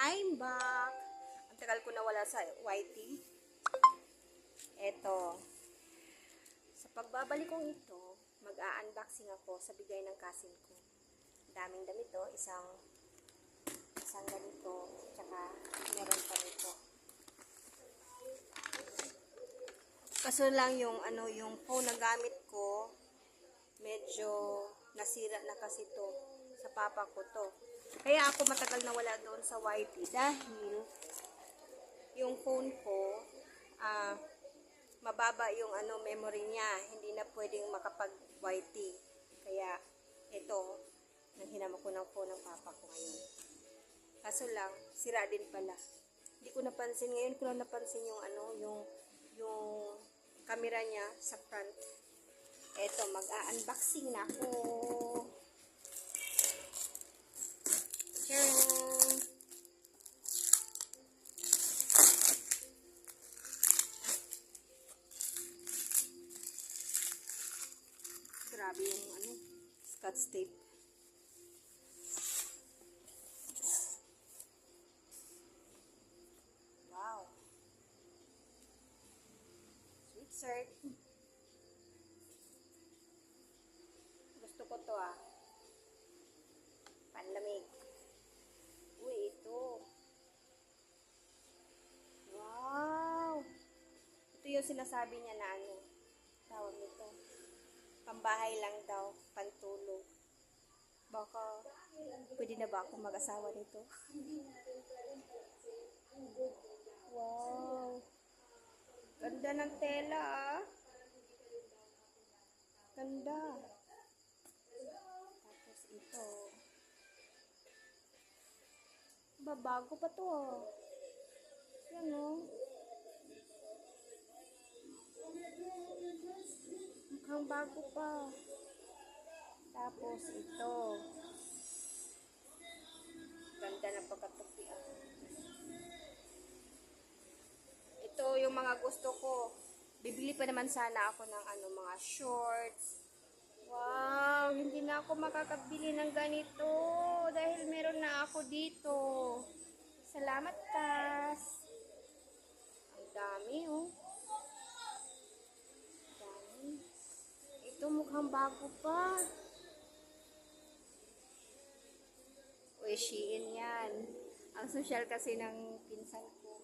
I'm back. Ang tagal ko nawala sa YT. Eto. Sa pagbabalik kong ito, mag-a-unboxing ako sa bigay ng cousin ko. Daming damit to. Isang ganito. Tsaka meron pa nito. Kaso lang yung phone na gamit ko, medyo nasira na kasi to. Sa papa ko to. Kaya ako matagal na wala doon sa YT dahil yung phone ko mababa yung memory niya, hindi na pwedeng makapag YT. Kaya ito nanghinam ako ng phone ng papa ko ngayon. Kaso lang sira din pala. Hindi ko napansin, ngayon ko lang napansin yung camera niya sa front. Eto, mag-a-unboxing na ako. Tcharam! Grabe yung scotch tape. Wow. Sweet shirt. Gusto ko to panlamig. Uy, ito. Wow. Ito yung sinasabi niya na tawag nito. Pambahay lang daw, pantulog. Baka, pwede na ba ako mag-asawa nito? Wow. Ganda ng tela Ganda. Tapos ito. Bago pa to Yan mukhang bago pa. Tapos ito. Ganda ng pagkatupi Ito yung mga gusto ko. Bibili pa naman sana ako ng mga shorts. Wow, hindi na ako makakabili ng ganito dahil meron na ako dito. Salamat, Kas. Ang dami, Dami. Ito mukhang bago pa. Uy, Shein yan. Ang social kasi ng pinsan ko.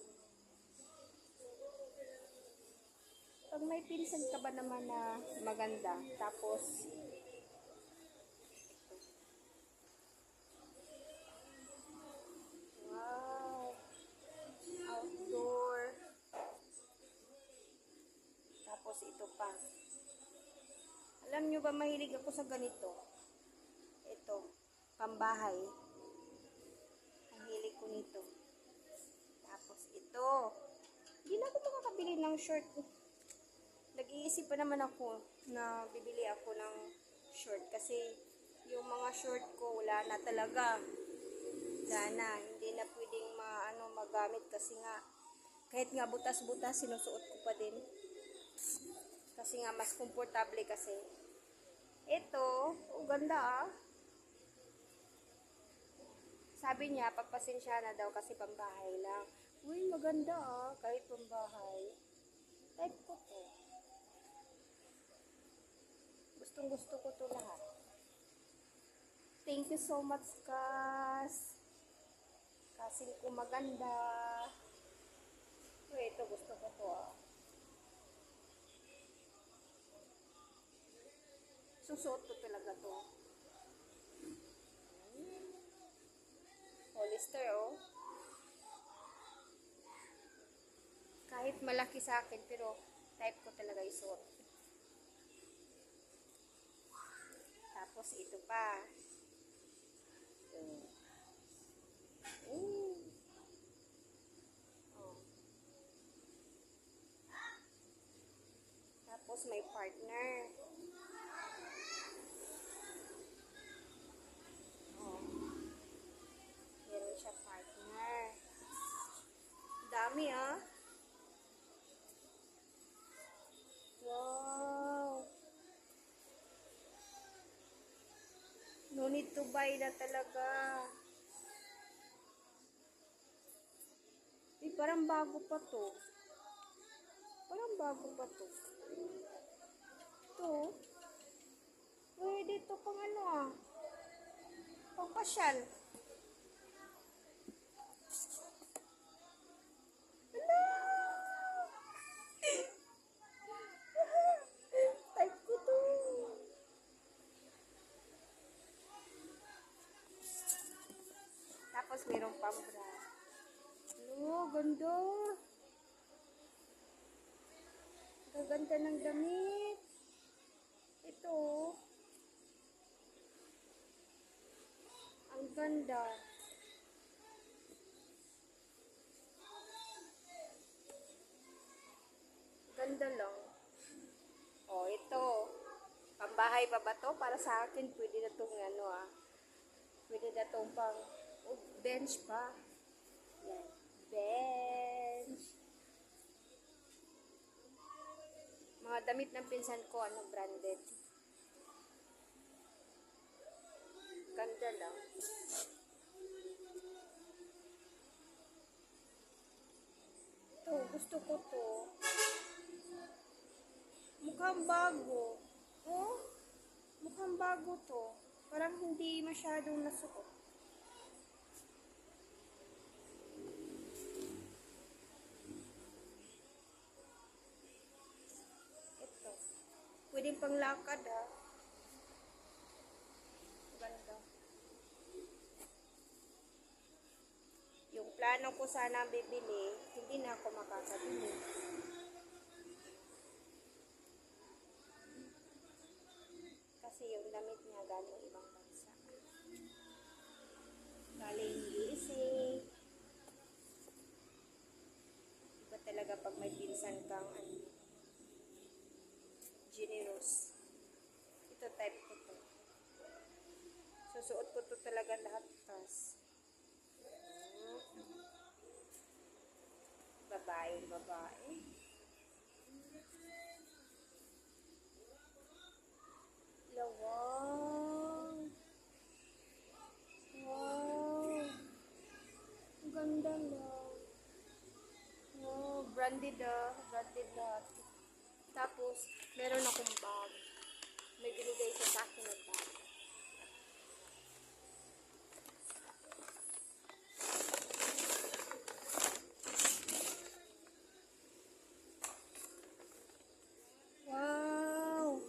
Pag may pinsan ka ba naman na maganda, tapos wow, outdoor, tapos ito pa. Alam nyo ba, mahilig ako sa ganito. Ito, pambahay. Ang hilig ko nito. Tapos ito, hindi na ako makakabili ng short. Nag-iisip pa naman ako na bibili ako ng short kasi yung mga short ko wala na talaga. Wala na, hindi na pwedeng magamit kasi nga kahit nga butas-butas sinusuot ko pa din. Kasi nga mas komportable kasi. Ito, ganda Sabi niya pagpasensya na daw kasi pambahay lang. Uy, maganda kahit pambahay. Type ko to. Gusto ko to lahat. Thank you so much, Kas. Kasi ko maganda. Ito gusto ko to Susuot ko talaga to. Hollister Kahit malaki sa akin pero type ko talaga isuot. Tapos ito pa. Tapos may partner. Meron siya partner. Dami Wow. No need to buy na talaga. Parang bago pa to. Parang bago pa to. Ito. Pwede to pang ano ah. Pang pasyal. Type ko to. Tapos mayroong pang bra. Ano, ganda. Gaganda ng damit. Ito. Ang ganda. Ganda lang. Oh, ito. Pambahay pa ba to? Para sa akin, pwede na itong ano ah. Pwede na itong pang bench pa. Yan. Bench. Mga damit ng pinsan ko, ano, branded. Ganda lang. Ito, gusto ko to. Mukhang bago. Oh, mukhang bago to. Parang hindi masyadong nasuot. Ito. Pwedeng panglakad ha. Ganda. Yung plano ko sana bibili, hindi na ako makakabili. Kasi yung damit niya galing ibang bansa. Galing USA. Iba talaga pag may pinsan kang ano, generous. Ito type ko to. Susuot ko to talaga lahat tas. Babae. Lawang. Wow. Ang ganda lang. Wow, branded ah. Branded lahat. Tapos, meron akong bag. May binigay siya sa akin ng bag. Wow!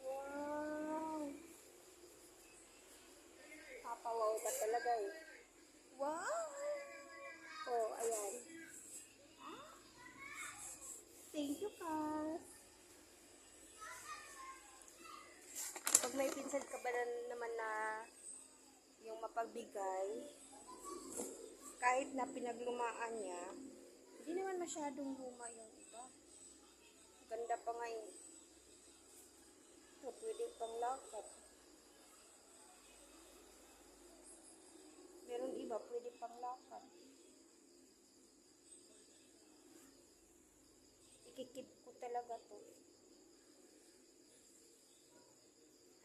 Wow! Papawaw ka talaga eh. Wow! Oh, ayan. Thank you, Cass. Pag may pinsan ka ba naman na yung mapagbigay, kahit na pinaglumaan niya, hindi naman masyadong luma yung iba. Ganda pa nga yun. Ito, pwede pang lakad. Meron iba, pwede pang lakad. Ikikip ko talaga to.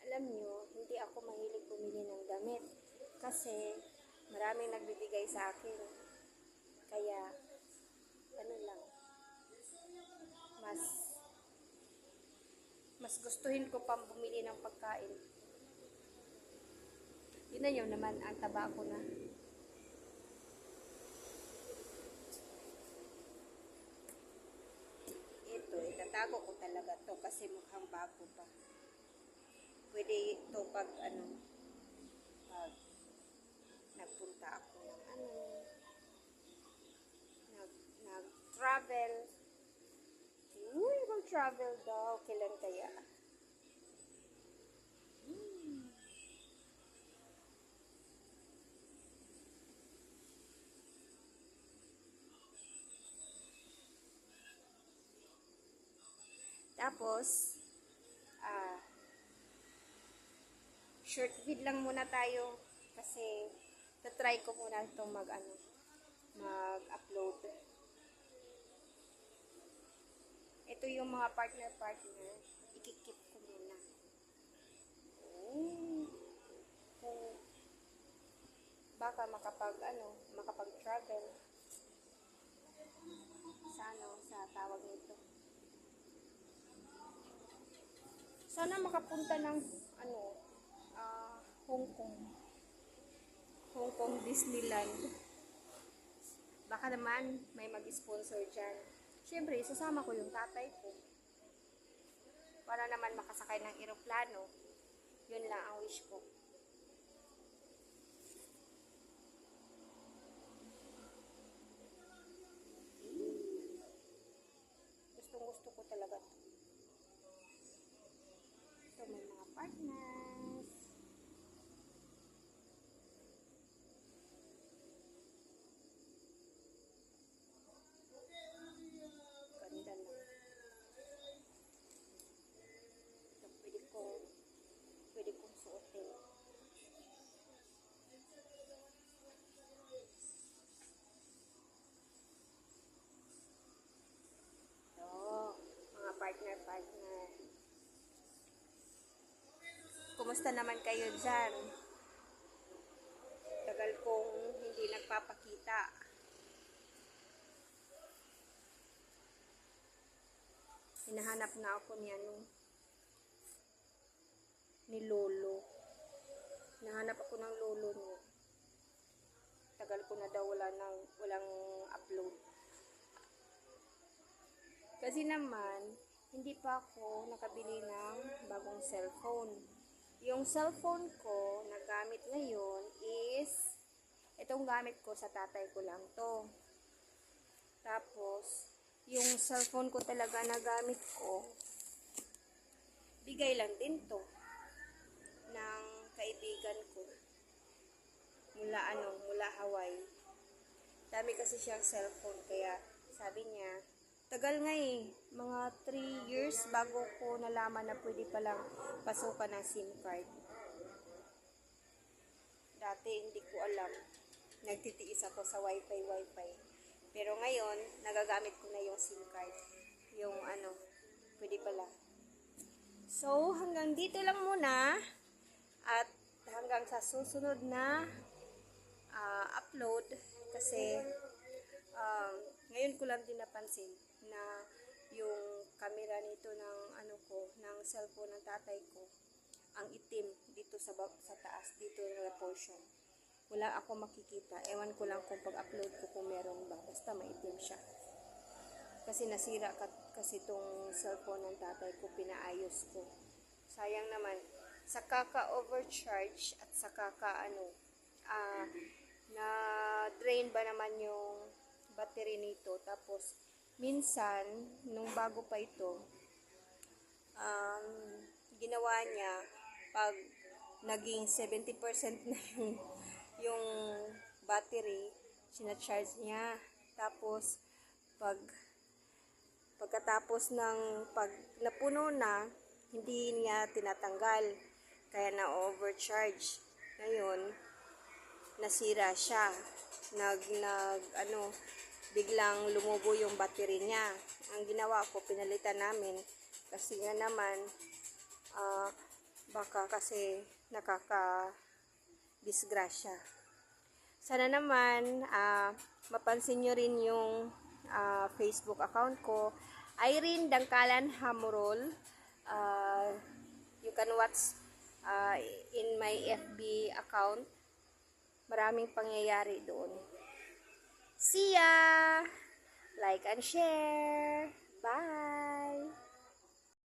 Alam nyo, hindi ako mahilig bumili ng damit. Kasi, maraming nagbibigay sa akin. Kaya, ano lang, mas gustuhin ko pang bumili ng pagkain. Yun na yun naman, ang taba ko na. Ito, itatago ko talaga to kasi mukhang bago pa. Pwede ito pag ano, pag nagpunta ako ng ano, nag-travel. Uy, mag-travel daw. Kailan kaya? Tapos, short vid lang muna tayo kasi tatry ko muna itong mag-upload. ito yung mga partner, ikikip ko muna. Oh. Kung baka makapag-travel sa tawag nito. Sana makapunta ng Hong Kong. Hong Kong Disneyland. Baka naman may mag-sponsor dyan. Siyempre, sasama ko yung tatay ko. Para naman makasakay ng eroplano. Yun lang ang wish ko. Gustong gusto ko talaga. Ito may mga partners. Ganda lang. Ito pwede kong suotin. Partner. Kumusta naman kayo dyan? Tagal kong hindi nagpapakita. Hinahanap na ako ni Lolo. Hinahanap ako ng lolo niya. Tagal ko na daw walang upload. Kasi naman, hindi pa ako nakabili ng bagong cellphone. Yung cellphone ko na gamit ngayon is, itong gamit ko sa tatay ko lang to. Tapos, yung cellphone ko talaga na gamit ko, bigay lang din to ng kaibigan ko. Mula Hawaii. Dami kasi siyang cellphone, kaya sabi niya, tagal nga mga 3 years bago ko nalaman na pwede palang pasukan ng SIM card. Dati hindi ko alam. Nagtitiis ako sa wifi. Pero ngayon, nagagamit ko na yung SIM card. Yung pwede pala. So, hanggang dito lang muna. At hanggang sa susunod na upload. Kasi, ngayon ko lang din napansin na yung camera nito ng ng cellphone ng tatay ko ang itim dito sa taas, dito na portion. Wala ako makikita. Ewan ko lang kung pag-upload ko kung meron ba. Basta maitim siya. Kasi nasira kasi tong cellphone ng tatay ko, pinaayos ko. Sayang naman. Sa kaka-overcharge at sa na-drain ba naman yung battery nito. Tapos, minsan, nung bago pa ito, ginawa niya, pag naging 70% na yung battery, sinacharge niya. Tapos, pagkatapos pag napuno na, hindi niya tinatanggal. Kaya na-overcharge. Ngayon, nasira siya. Biglang lumubo yung battery niya. Ang ginawa ko, pinalitan namin. Kasi nga naman, baka kasi nakaka-disgrasya. Sana naman, mapansin nyo rin yung Facebook account ko, Irene Dangkalan Hamurol. You can watch in my FB account. Maraming pangyayari doon. See ya! Like and share. Bye!